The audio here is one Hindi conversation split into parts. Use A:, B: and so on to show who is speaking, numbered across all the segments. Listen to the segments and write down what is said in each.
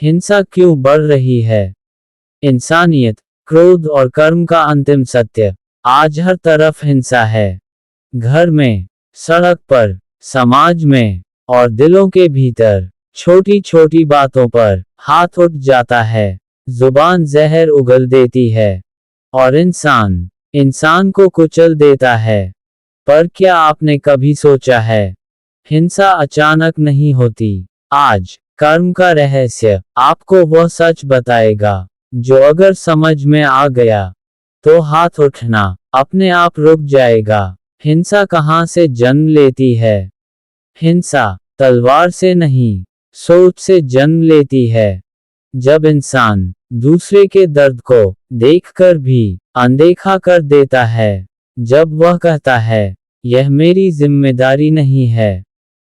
A: हिंसा क्यों बढ़ रही है? इंसानियत, क्रोध और कर्म का अंतिम सत्य। आज हर तरफ हिंसा है। घर में, सड़क पर, समाज में और दिलों के भीतर छोटी छोटी बातों पर हाथ उठ जाता है। जुबान जहर उगल देती है और इंसान इंसान को कुचल देता है। पर क्या आपने कभी सोचा है, हिंसा अचानक नहीं होती। आज कर्म का रहस्य आपको वह सच बताएगा जो अगर समझ में आ गया तो हाथ उठना अपने आप रुक जाएगा। हिंसा कहाँ से जन्म लेती है? हिंसा तलवार से नहीं, सोच से जन्म लेती है। जब इंसान दूसरे के दर्द को देखकर भी अनदेखा कर देता है, जब वह कहता है यह मेरी जिम्मेदारी नहीं है,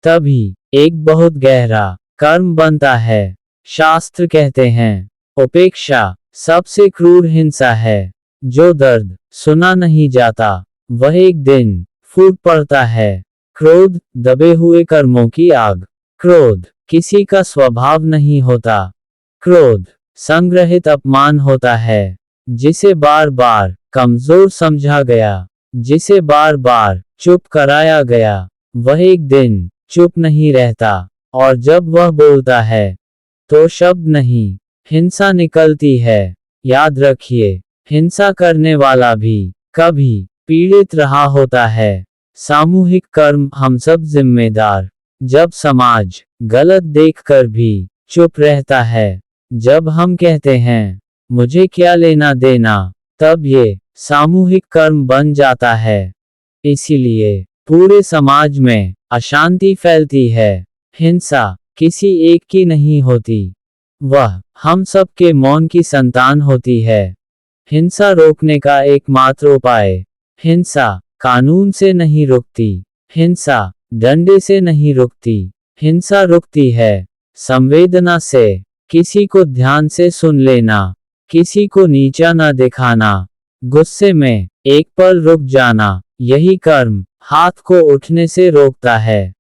A: तभी एक बहुत गहरा कर्म बनता है। शास्त्र कहते हैं, उपेक्षा सबसे क्रूर हिंसा है। जो दर्द सुना नहीं जाता वह एक दिन फूट पड़ता है। क्रोध दबे हुए कर्मों की आग। क्रोध किसी का स्वभाव नहीं होता। क्रोध संग्रहित अपमान होता है, जिसे बार बार कमजोर समझा गया, जिसे बार बार चुप कराया गया। वह एक दिन चुप नहीं रहता और जब वह बोलता है तो शब्द नहीं, हिंसा निकलती है। याद रखिए, हिंसा करने वाला भी कभी पीड़ित रहा होता है। सामूहिक कर्म हम सब जिम्मेदार। जब समाज गलत देखकर भी चुप रहता है, जब हम कहते हैं मुझे क्या लेना देना, तब ये सामूहिक कर्म बन जाता है। इसीलिए पूरे समाज में अशांति फैलती है। हिंसा किसी एक की नहीं होती, वह हम सब के मौन की संतान होती है। हिंसा रोकने का एकमात्र उपाय, हिंसा कानून से नहीं रुकती, हिंसा डंडे से नहीं रुकती, हिंसा रुकती है संवेदना से। किसी को ध्यान से सुन लेना, किसी को नीचा न दिखाना, गुस्से में एक पल रुक जाना, यही कर्म हाथ को उठने से रोकता है।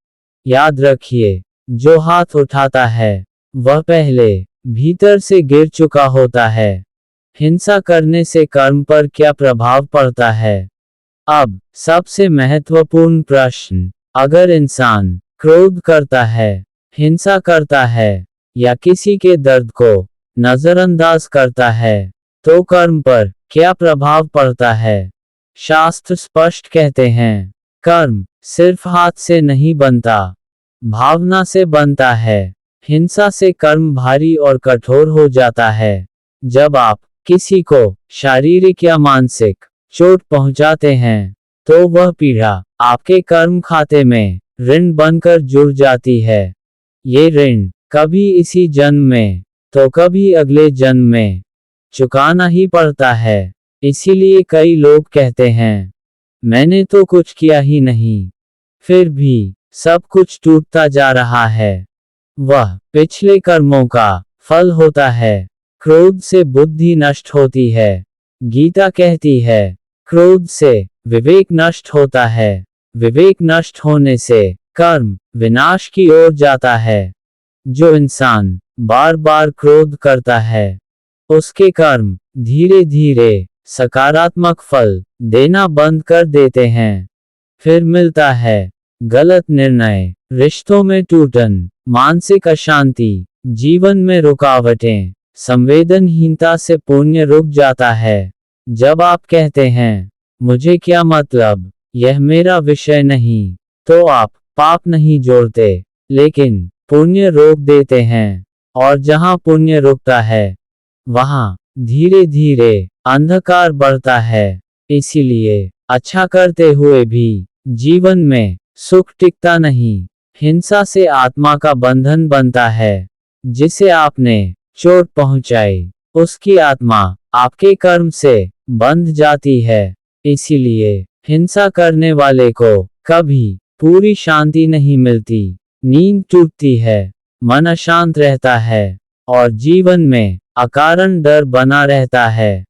A: याद रखिए, जो हाथ उठाता है वह पहले भीतर से गिर चुका होता है। हिंसा करने से कर्म पर क्या प्रभाव पड़ता है? अब सबसे महत्वपूर्ण प्रश्न, अगर इंसान क्रोध करता है, हिंसा करता है या किसी के दर्द को नजरअंदाज करता है, तो कर्म पर क्या प्रभाव पड़ता है? शास्त्र स्पष्ट कहते हैं, कर्म सिर्फ हाथ से नहीं बनता, भावना से बनता है। हिंसा से कर्म भारी और कठोर हो जाता है। जब आप किसी को शारीरिक या मानसिक चोट पहुंचाते हैं, तो वह पीड़ा आपके कर्म खाते में ऋण बनकर जुड़ जाती है। ये ऋण कभी इसी जन्म में तो कभी अगले जन्म में चुकाना ही पड़ता है। इसीलिए कई लोग कहते हैं, मैंने तो कुछ किया ही नहीं, फिर भी सब कुछ टूटता जा रहा है। वह पिछले कर्मों का फल होता है। क्रोध से बुद्धि नष्ट होती है। गीता कहती है, क्रोध से विवेक नष्ट होता है। विवेक नष्ट होने से कर्म विनाश की ओर जाता है। जो इंसान बार बार क्रोध करता है, उसके कर्म धीरे धीरे सकारात्मक फल देना बंद कर देते हैं। फिर मिलता है गलत निर्णय, रिश्तों में टूटन, मानसिक अशांति, जीवन में रुकावटें। संवेदनहीनता से पुण्य रुक जाता है। जब आप कहते हैं मुझे क्या मतलब, यह मेरा विषय नहीं, तो आप पाप नहीं जोड़ते, लेकिन पुण्य रोक देते हैं। और जहां पुण्य रुकता है, वहां धीरे धीरे अंधकार बढ़ता है। इसीलिए अच्छा करते हुए भी जीवन में सुख टिकता नहीं। हिंसा से आत्मा का बंधन बनता है। जिसे आपने चोट पहुंचाई, उसकी आत्मा आपके कर्म से बंध जाती है। इसीलिए हिंसा करने वाले को कभी पूरी शांति नहीं मिलती। नींद टूटती है, मन अशांत रहता है और जीवन में अकारण डर बना रहता है।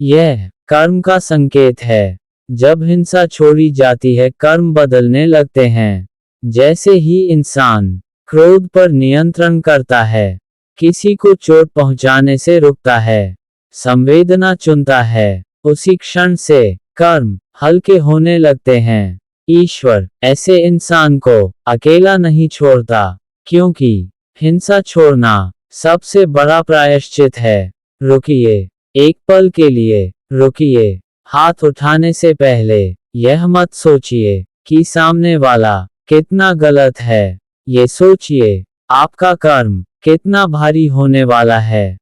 A: यह कर्म का संकेत है। जब हिंसा छोड़ी जाती है, कर्म बदलने लगते हैं। जैसे ही इंसान क्रोध पर नियंत्रण करता है, किसी को चोट पहुंचाने से रुकता है, संवेदना चुनता है, उसी क्षण से कर्म हल्के होने लगते हैं। ईश्वर ऐसे इंसान को अकेला नहीं छोड़ता, क्योंकि हिंसा छोड़ना सबसे बड़ा प्रायश्चित है। रुकिए, एक पल के लिए रुकिए। हाथ उठाने से पहले यह मत सोचिए कि सामने वाला कितना गलत है। ये सोचिए, आपका कर्म कितना भारी होने वाला है।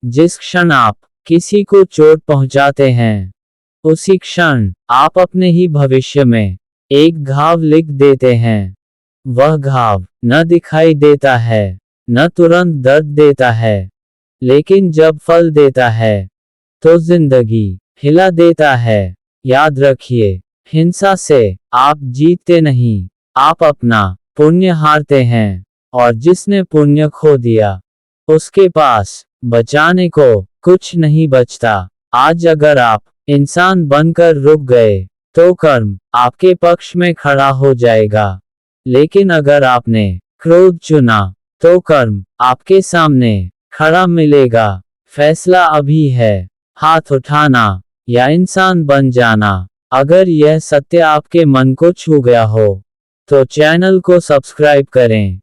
A: जिस क्षण आप किसी को चोट पहुंचाते हैं, उसी क्षण आप अपने ही भविष्य में एक घाव लिख देते हैं। वह घाव न दिखाई देता है, न तुरंत दर्द देता है, लेकिन जब फल देता है, तो जिंदगी हिला देता है। याद रखिए, हिंसा से आप जीतते नहीं, आप अपना पुण्य हारते हैं। और जिसने पुण्य खो दिया, उसके पास बचाने को कुछ नहीं बचता। आज अगर आप इंसान बनकर रुक गए, तो कर्म आपके पक्ष में खड़ा हो जाएगा। लेकिन अगर आपने क्रोध चुना, तो कर्म आपके सामने खड़ा मिलेगा। फैसला अभी है, हाथ उठाना या इंसान बन जाना। अगर यह सत्य आपके मन को छू गया हो, तो चैनल को सब्सक्राइब करें,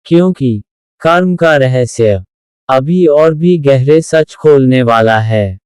A: क्योंकि कर्म का रहस्य अभी और भी गहरे सच खोलने वाला है।